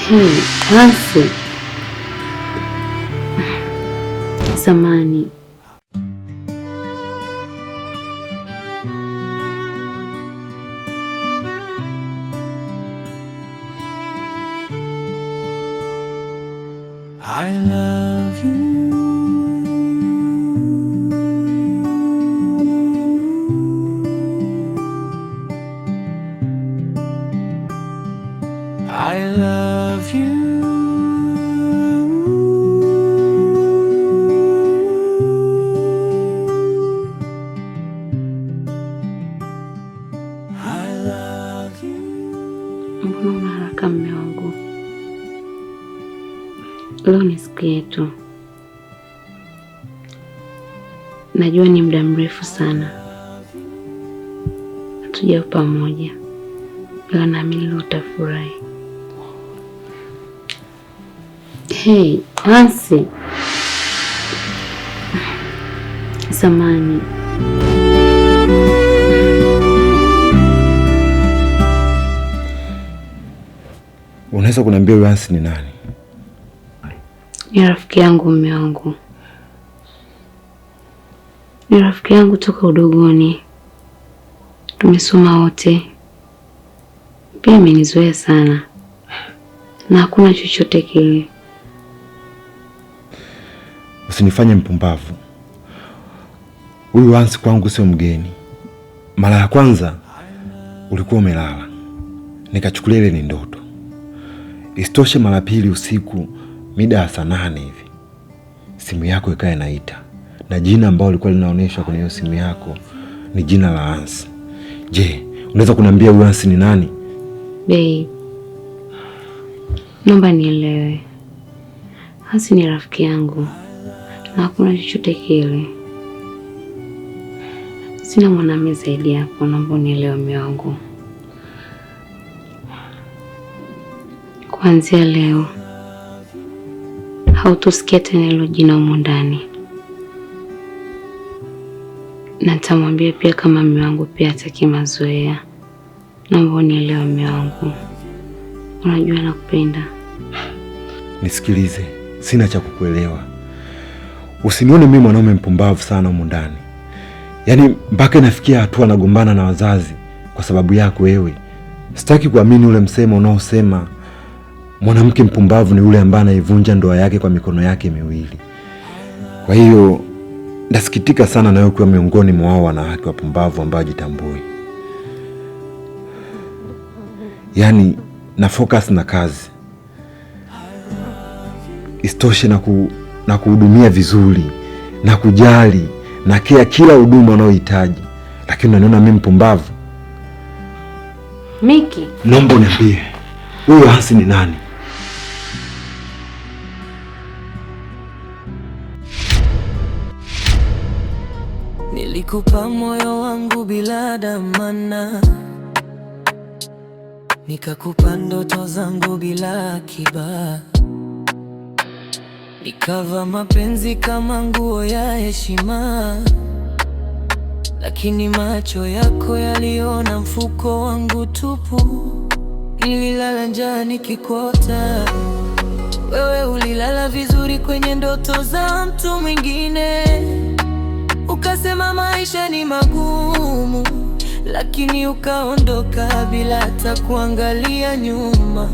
Hey, Hansi. Samani. I love you. I love you. I love you. Mbona una haraka mume wangu? Leo ni siku yetu. Najua ni muda mrefu sana hatuja pamoja, ila naamini leo utafurahi. Hey, Hansi. Samani. Unaweza kuniambia huyu Hansi ni nani? Ni rafiki yangu mume wangu. Ni rafiki yangu toka udogoni. Tumesoma wote. Pia amenizoea sana. Na hakuna chochote kile. Usinifanye mpumbavu. Huyu Hansi kwangu sio mgeni. Mara ya kwanza ulikuwa umelala, nikachukulia ile ni ndoto. Isitoshe mara pili usiku mida ya saa 8 hivi simu yako ikawa inaita, na jina ambalo lilikuwa linaonyeshwa kwenye hiyo simu yako ni jina la Hansi. Je, unaweza kuniambia huyu Hansi ni nani? Babe, naomba nielewe. Hansi ni rafiki yangu na hakuna chochote kile. Sina mwanamume zaidi yako, naomba unielewe mume wangu. Kuanzia leo hautusikia tena hilo jina humu ndani. Na nitamwambia pia kama mume wangu pia hataki mazoea. Naomba unielewe mume wangu. Unajua nakupenda. Nisikilize, sina cha kukuelewa. Usinione mimi mwanaume mpumbavu sana humu ndani. Yaani mpaka inafikia hatua nagombana na wazazi kwa sababu yako wewe. Sitaki kuamini ule msemo unaosema mwanamke mpumbavu ni yule ambaye anaivunja ndoa yake kwa mikono yake miwili. Kwa hiyo nasikitika sana na wewe kuwa miongoni mwa hao wanawake wapumbavu ambao hajitambui. Yaani na focus na kazi. Isitoshe na kuhudumia vizuri, na kujali, na kila huduma unayohitaji. Lakini unaniona mimi mpumbavu? Miki, naomba uniambie, huyu Hansi ni nani? Nilikupa moyo wangu bila dhamana, nikakupa ndoto zangu bila akiba, nikava mapenzi kama nguo ya heshima, lakini macho yako yaliona mfuko wangu tupu. Nililala njaa nikikuota, wewe ulilala vizuri kwenye ndoto za mtu mwingine. Ukasema maisha ni magumu, lakini ukaondoka bila hata kuangalia nyuma.